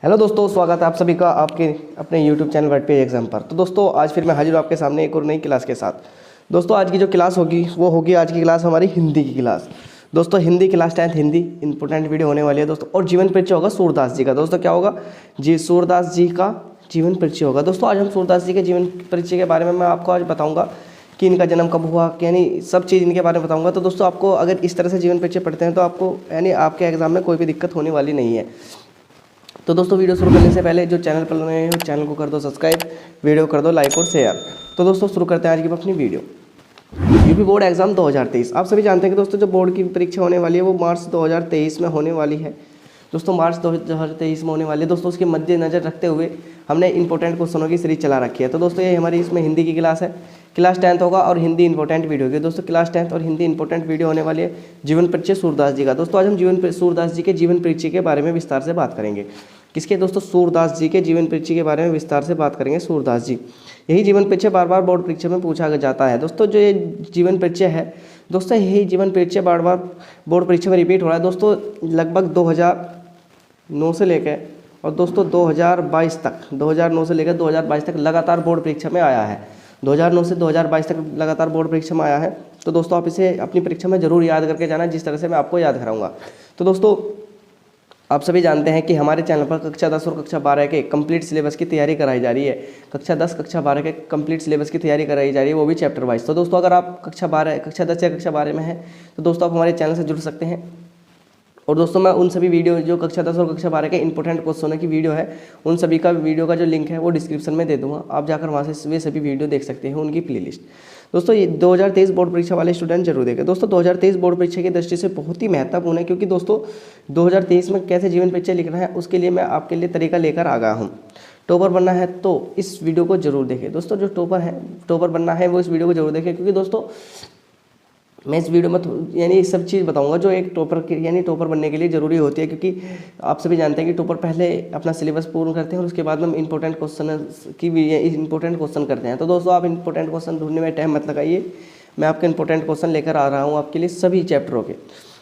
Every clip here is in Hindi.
हेलो दोस्तों, स्वागत है आप सभी का आपके अपने YouTube channel word page exam पर। तो दोस्तों आज फिर मैं हाजिर हूँ आपके सामने एक और नई क्लास के साथ। दोस्तों आज की जो क्लास होगी वो होगी आज की क्लास हमारी हिंदी की क्लास। दोस्तों Hindi class 10th Hindi important video होने वाली है दोस्तों। और जीवन परिचय होगा सूरदास जी का। दोस्तों क्या होगा जी, सूरदास जी का जीवन परिचय होगा। दोस्तों आज हम सूरदास जी के जीवन परिचय के बारे में मैं आपको आज बताऊँगा कि इनका जन्म कब हुआ, यानी सब चीज़ इनके बारे में बताऊँगा। तो दोस्तों आपको अगर इस तरह से जीवन परिचय पढ़ते हैं तो आपको यानी आपके एग्जाम में कोई भी दिक्कत होने वाली नहीं है। तो दोस्तों वीडियो शुरू करने से पहले जो चैनल पर नए हैं चैनल को कर दो सब्सक्राइब, वीडियो कर दो लाइक और शेयर। तो दोस्तों शुरू करते हैं आज की अपनी वीडियो। UP board exam 2023। आप सभी जानते हैं कि दोस्तों जो बोर्ड की परीक्षा होने वाली है वो मार्च 2023 में होने वाली है। दोस्तों मार्च 2023 में होने वाली है। दोस्तों उसके मद्देनजर रखते हुए हमने इंपॉर्टेंट क्वेश्चनों की सीरीज चला रखी है। तो दोस्तों ये हमारी इसमें हिंदी की क्लास है, क्लास 10th होगा और हिंदी इंपॉर्टेंट वीडियो होगी। दोस्तों क्लास 10th और हिंदी इंपॉर्टेंट वीडियो होने वाली है जीवन परिचय सूरदास जी का। दोस्तों आज हम सूरदास जी के जीवन परिचय के बारे में विस्तार से बात करेंगे। किसके दोस्तों? सूरदास जी के जीवन परिचय के बारे में विस्तार से बात करेंगे। सूरदास जी, यही जीवन परिचय बार बार बोर्ड परीक्षा में पूछा जाता है। दोस्तों जो ये जीवन परिचय है दोस्तों, यही जीवन परिचय बार बार बोर्ड परीक्षा में रिपीट हो रहा है। दोस्तों लगभग 2009 से लेकर और दोस्तों 2022 तक, 2009 से लेकर 2022 तक लगातार बोर्ड परीक्षा में आया है। 2009 से 2022 तक लगातार बोर्ड परीक्षा में आया है। तो दोस्तों आप इसे अपनी परीक्षा में जरूर याद करके जाना, जिस तरह से मैं आपको याद कराऊंगा। तो दोस्तों आप सभी जानते हैं कि हमारे चैनल पर कक्षा 10 और कक्षा 12 के कंप्लीट सिलेबस की तैयारी कराई जा रही है। कक्षा 10 कक्षा 12 के कंप्लीट सिलेबस की तैयारी कराई जा रही है, वो भी चैप्टर वाइज। तो दोस्तों अगर आप कक्षा 10 या कक्षा 12 में हैं तो दोस्तों आप हमारे चैनल से जुड़ सकते हैं। और दोस्तों मैं उन सभी वीडियो जो कक्षा 10 और कक्षा 12 के इंपॉर्टेंट क्वेश्चनों की वीडियो है, उन सभी का वीडियो का जो लिंक है वो डिस्क्रिप्शन में दे दूंगा। आप जाकर वहाँ से वे सभी वीडियो देख सकते हैं, उनकी प्लेलिस्ट। दोस्तों ये 2023 बोर्ड परीक्षा वाले स्टूडेंट जरूर देखें। दोस्तों 2023 बोर्ड परीक्षा की दृष्टि से बहुत ही महत्वपूर्ण है, क्योंकि दोस्तों 2023 में कैसे जीवन परिचय लिखना है उसके लिए मैं आपके लिए तरीका लेकर आ गया हूँ। टॉपर बनना है तो इस वीडियो को जरूर देखें। दोस्तों जो टॉपर बनना है वो इस वीडियो को जरूर देखें, क्योंकि दोस्तों मैं इस वीडियो में यानी सब चीज़ बताऊंगा जो एक टॉपर बनने के लिए ज़रूरी होती है। क्योंकि आप सभी जानते हैं कि टॉपर पहले अपना सिलेबस पूर्ण करते हैं और उसके बाद में हम इंपॉर्टेंट क्वेश्चन करते हैं। तो दोस्तों आप इंपॉर्टेंट क्वेश्चन ढूंढने में टाइम मत लगाइए, मैं आपके इंपॉर्टेंट क्वेश्चन लेकर आ रहा हूँ आपके लिए सभी चैप्टरों के।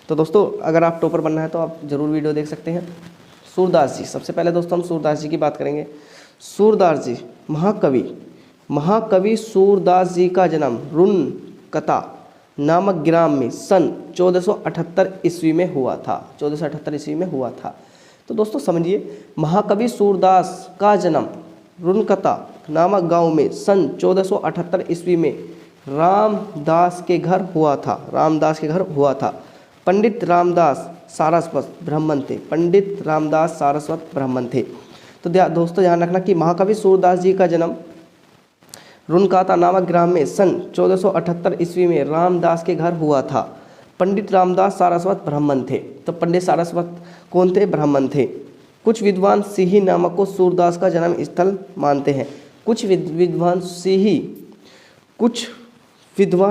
तो दोस्तों अगर आप टॉपर बनना है तो आप ज़रूर वीडियो देख सकते हैं। सूरदास जी, सबसे पहले दोस्तों हम सूरदास जी की बात करेंगे। सूरदास जी महाकवि सूरदास जी का जन्म रुनकता नामक ग्राम में सन 1478 ईस्वी में हुआ था। 1478 ईस्वी में हुआ था। तो दोस्तों समझिए, महाकवि सूरदास का जन्म रुनकता नामक गांव में सन 1478 ईस्वी में रामदास के घर हुआ था। पंडित रामदास सारस्वत ब्राह्मण थे। तो दोस्तों ध्यान रखना कि महाकवि सूरदास जी का जन्म रुनकाता नामक ग्राम में सन 1478 ईस्वी में रामदास के घर हुआ था। पंडित रामदास सारस्वत ब्राह्मण थे। तो पंडित सारस्वत कौन थे? ब्राह्मण थे। कुछ विद्वान सिही नामक को सूरदास का जन्म स्थल मानते हैं। कुछ विद्वान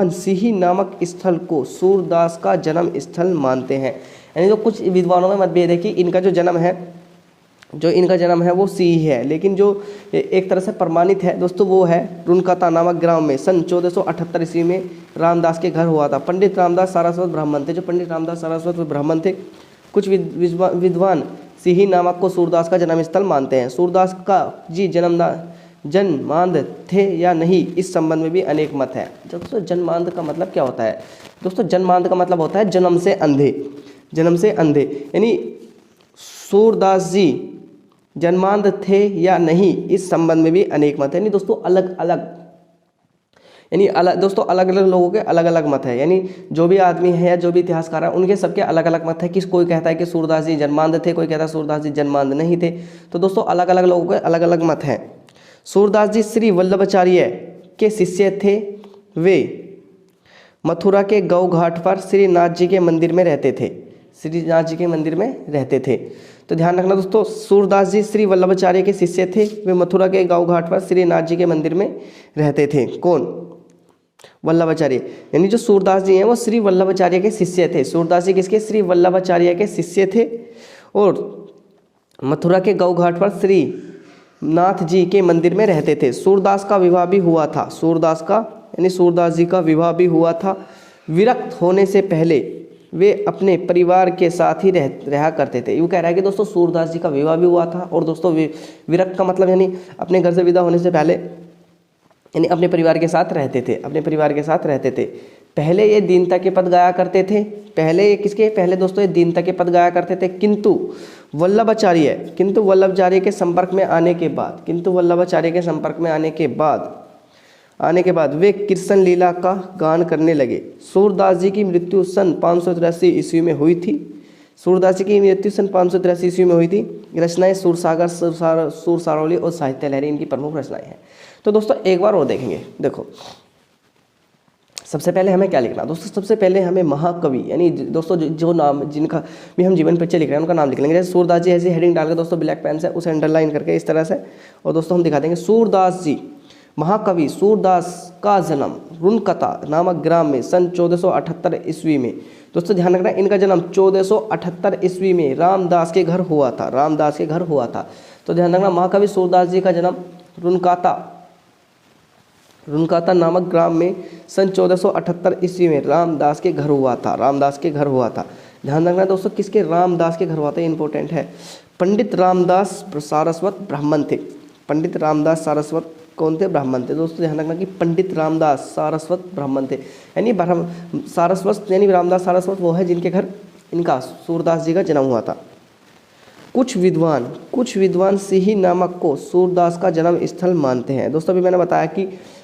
सिही नामक स्थल को सूरदास का जन्म स्थल मानते हैं। यानी तो कुछ विद्वानों में मतभेद है कि इनका जो जन्म है वो सी है, लेकिन जो एक तरह से प्रमाणित है दोस्तों वो है रुनकता नामक ग्राम में सन 1478 ईस्वी में रामदास के घर हुआ था। पंडित रामदास सारस्वत ब्राह्मण थे। जो पंडित रामदास सारस्वत ब्राह्मण थे। कुछ विद्वान सिही नामक को सूरदास का जन्म स्थल मानते हैं। सूरदास का जी जन्मांध थे या नहीं, इस संबंध में भी अनेक मत है। दोस्तों जन्मांध का मतलब क्या होता है? दोस्तों जन्मांध का मतलब होता है जन्म से अंधे। यानी सूरदास जी जन्मांध थे या नहीं, इस संबंध में भी अनेक मत है। यानी दोस्तों अलग अलग लोगों के अलग अलग मत है। यानी जो भी आदमी है या जो भी इतिहासकार है उनके सबके अलग अलग मत है। कोई कहता है कि सूरदास जी जन्मांध थे, कोई कहता है सूरदास जी जन्मांध नहीं थे। तो दोस्तों अलग अलग लोगों के अलग अलग मत हैं। सूरदास जी श्री वल्लभाचार्य के शिष्य थे। वे मथुरा के गौ घाट पर श्रीनाथ जी के मंदिर में रहते थे। तो ध्यान रखना दोस्तों, सूरदास जी श्री वल्लभाचार्य के शिष्य थे। वे मथुरा के गांव घाट पर श्रीनाथ जी के मंदिर में रहते थे। कौन? वल्लभाचार्य। यानी जो सूरदास जी हैं वो श्री वल्लभाचार्य के शिष्य थे। सूरदास जी किसके? श्री वल्लभाचार्य के शिष्य थे और मथुरा के गांव घाट पर श्रीनाथ जी के मंदिर में रहते थे। सूरदास का विवाह भी हुआ था। सूरदास जी का विवाह भी हुआ था। विरक्त होने से पहले वे अपने परिवार के साथ ही रहा करते थे। यूँ कह रहा है कि दोस्तों सूरदास जी का विवाह भी हुआ था, और दोस्तों विरक्त का मतलब यानी अपने घर से विदा होने से पहले यानी अपने परिवार के साथ रहते थे, अपने परिवार के साथ रहते थे। पहले ये दीनता के पद गाया करते थे, पहले ये किसके, पहले दोस्तों ये दीनता के पद गाया करते थे, किंतु वल्लभाचार्य के संपर्क में आने के बाद, किंतु वल्लभाचार्य के संपर्क में आने के बाद वे कृष्ण लीला का गान करने लगे। सूरदास जी की मृत्यु सन 583 ईस्वी में हुई थी। सूरदास जी की मृत्यु सन 583 ईस्वी में हुई थी। रचनाएं सूरसागर, सूर सारौली और साहित्य लहरी इनकी प्रमुख रचनाएं हैं। तो दोस्तों एक बार और देखेंगे। देखो सबसे पहले हमें क्या लिखना दोस्तों, सबसे पहले हमें महाकवि यानी दोस्तों जो नाम जिनका भी हम जीवन परिचय लिख रहे हैं उनका नाम लिख लेंगे। जैसे सूरदास जी ऐसी हेडिंग डालकर दोस्तों ब्लैक पेन से उसे अंडरलाइन करके इस तरह से, और दोस्तों हम दिखा देंगे सूरदास जी महाकवि सूरदास का जन्म रुनकता नामक ग्राम में सन 1478 ईस्वी में। दोस्तों ध्यान रखना इनका जन्म 1478 ईस्वी में रामदास के घर हुआ था, रामदास के घर हुआ था। तो ध्यान रखना महाकवि सूरदास जी का जन्म रुनकाता नामक ग्राम में सन 1478 ईस्वी में रामदास के घर हुआ था, रामदास के घर हुआ था। ध्यान रखना दोस्तों किसके, रामदास के घर हुआ था, इंपॉर्टेंट है। पंडित रामदास सारस्वत ब्राह्मण थे। पंडित रामदास सारस्वत कौन थे, ब्राह्मण थे। दोस्तों ध्यान रखना कि पंडित रामदास सारस्वत ब्राह्मण थे, यानी सारस्वत यानी रामदास सारस्वत वो है जिनके घर इनका सूरदास जी का जन्म हुआ था। कुछ विद्वान सिही नामक को सूरदास का जन्म स्थल मानते हैं। दोस्तों अभी मैंने बताया कि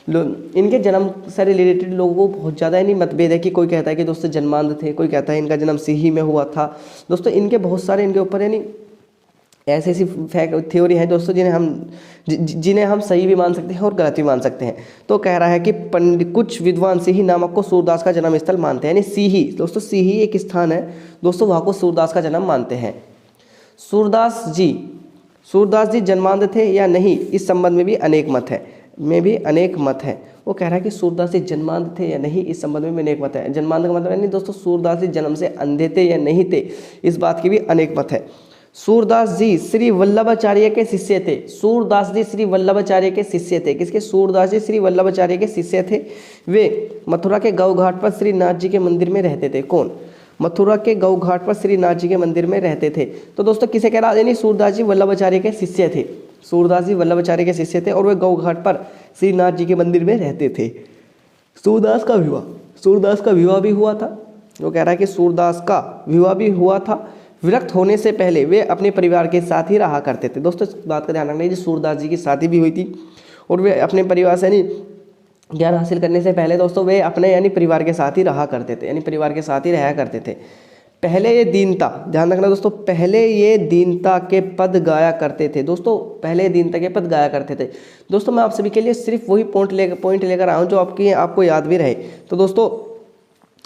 इनके जन्म से रिलेटेड लोगों को बहुत ज़्यादा यानी मतभेद है कि कोई कहता है कि दोस्तों जन्मांध थे, कोई कहता है इनका जन्म सिही में हुआ था। दोस्तों इनके बहुत सारे इनके ऊपर यानी ऐसी फैक्ट थ्योरी है दोस्तों जिन्हें हम सही भी मान सकते हैं और गलत भी मान सकते हैं। तो कह रहा है कि कुछ विद्वान सिही नामक को सूरदास का जन्म स्थल मानते हैं, यानी सिही दोस्तों सिही एक स्थान है दोस्तों, वहाँ को सूरदास का जन्म मानते हैं। सूरदास जी जन्मांध थे या नहीं, इस संबंध में भी अनेक मत है। वो कह रहा है कि सूरदास जी जन्मांध थे या नहीं, इस संबंध में अनेक मत है। जन्मांध का मतलब है नहीं दोस्तों सूरदास जी जन्म से अंधे थे या नहीं थे, इस बात की भी अनेक मत है। सूरदास जी श्री वल्लभाचार्य के शिष्य थे। सूरदास जी श्री वल्लभाचार्य के शिष्य थे। किसके, सूरदास जी श्री वल्लभाचार्य के शिष्य थे। वे मथुरा के गौ घाट पर श्रीनाथ जी के मंदिर में रहते थे। कौन, मथुरा के गौ घाट पर श्रीनाथ जी के मंदिर में रहते थे। तो दोस्तों किसे कह रहा है, यानी सूरदास जी वल्लभाचार्य के शिष्य थे। सूरदास जी वल्लभाचार्य के शिष्य थे और वे गौ घाट पर श्रीनाथ जी के मंदिर में रहते थे। सूरदास का विवाह भी हुआ था। वो कह रहा है कि सूरदास का विवाह भी हुआ था। विरक्त होने से पहले वे अपने परिवार के साथ ही रहा करते थे। दोस्तों इस बात का ध्यान रखना है, सूरदास जी की शादी भी हुई थी और वे अपने परिवार से यानी ज्ञान हासिल करने से पहले दोस्तों वे अपने यानी परिवार के साथ ही रहा करते थे, यानी परिवार के साथ ही रहा करते थे। पहले ये दीनता, ध्यान रखना दोस्तों, पहले ये दीनता के पद गाया करते थे। दोस्तों पहले दीनता के पद गाया करते थे। दोस्तों मैं आप सभी के लिए सिर्फ वही पॉइंट लेकर आया हूँ जो आपको याद भी रहे। तो दोस्तों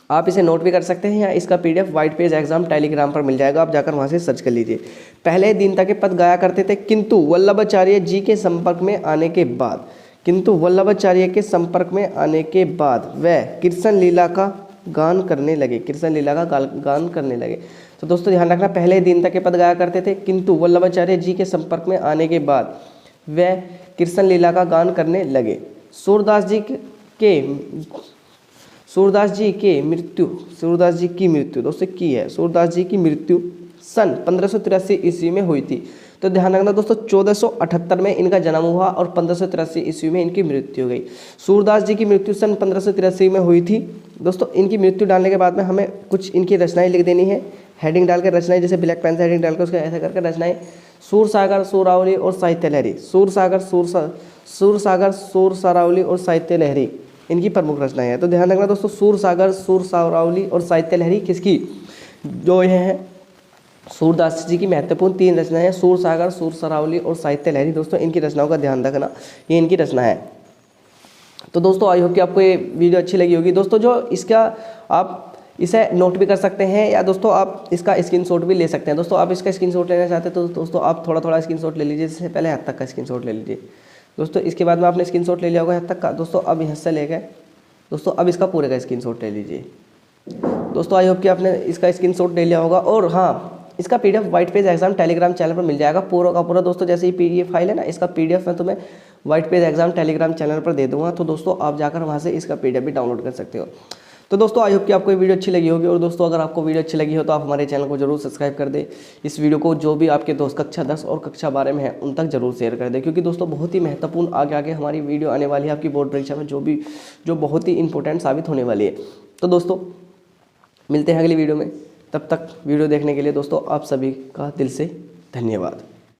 आप इसे नोट भी कर सकते हैं या इसका PDF white page exam Telegram पर मिल जाएगा, आप जाकर वहाँ से सर्च कर लीजिए। पहले दीनता के पद गाया करते थे, किंतु वल्लभाचार्य जी के संपर्क में आने के बाद वह कृष्ण लीला का गान करने लगे। तो दोस्तों ध्यान रखना, पहले दीनता के पद गाया करते थे, किंतु वल्लभाचार्य जी के संपर्क में आने के बाद वह कृष्ण लीला का गान करने लगे। सूरदास जी की मृत्यु दोस्तों की है। सूरदास जी की मृत्यु सन 1583 ईस्वी में हुई थी। तो ध्यान रखना दोस्तों 1478 में इनका जन्म हुआ और 1583 ईस्वी में इनकी मृत्यु हो गई। सूरदास जी की मृत्यु सन 1583 में हुई थी। दोस्तों इनकी मृत्यु डालने के बाद में हमें कुछ इनकी रचनाएं लिख देनी है, हेडिंग डालकर रचनाएं, जैसे ब्लैक पेन से हेडिंग डालकर उसका ऐसा करके रचनाएं, सूरसागर, सूरावली और साहित्य लहरी। सूरसागर, सूर सारावली और साहित्य लहरी इनकी प्रमुख रचनाएं हैं। तो ध्यान रखना दोस्तों सूरसागर, सूर सारावली और साहित्य लहरी किसकी, जो ये है सूरदास जी की महत्वपूर्ण 3 रचनाएं हैं, सूरसागर, सूर सारावली और साहित्य लहरी। दोस्तों इनकी रचनाओं का ध्यान रखना, ये इनकी रचना है। तो दोस्तों आई होप कि आपको ये वीडियो अच्छी लगी होगी। दोस्तों जो इसका आप इसे नोट भी कर सकते हैं या दोस्तों आप इसका स्क्रीनशॉट भी ले सकते हैं। दोस्तों आप इसका स्क्रीनशॉट लेना चाहते हैं तो दोस्तों आप थोड़ा स्क्रीनशॉट ले लीजिए। इससे पहले हद तक का स्क्रीनशॉट ले लीजिए दोस्तों। इसके बाद में आपने स्क्रीनशॉट ले लिया होगा हद तक का। दोस्तों अब यहाँ से ले गए दोस्तों, अब इसका पूरे का स्क्रीनशॉट ले लीजिए। दोस्तों आई होप कि आपने इसका स्क्रीनशॉट ले लिया होगा। और हाँ, इसका PDF white page exam Telegram channel पर मिल जाएगा पूरा का पूरा। दोस्तों जैसे ही PDF फाइल है ना, इसका PDF मैं तुम्हें white page exam Telegram channel पर दे दूंगा। तो दोस्तों आप जाकर वहाँ से इसका PDF भी डाउनलोड कर सकते हो। तो दोस्तों आई होप कि आपको ये वीडियो अच्छी लगी होगी। और दोस्तों अगर आपको वीडियो अच्छी लगी हो तो आप हमारे चैनल को जरूर सब्सक्राइब कर दें। इस वीडियो को जो भी आपके दोस्त कक्षा 10 और कक्षा 12 में है उन तक जरूर शेयर कर दें, क्योंकि दोस्तों बहुत ही महत्वपूर्ण आगे हमारी वीडियो आने वाली है आपकी बोर्ड परीक्षा में, जो बहुत ही इंपॉर्टेंट साबित होने वाली है। तो दोस्तों मिलते हैं अगली वीडियो में, तब तक वीडियो देखने के लिए दोस्तों आप सभी का दिल से धन्यवाद।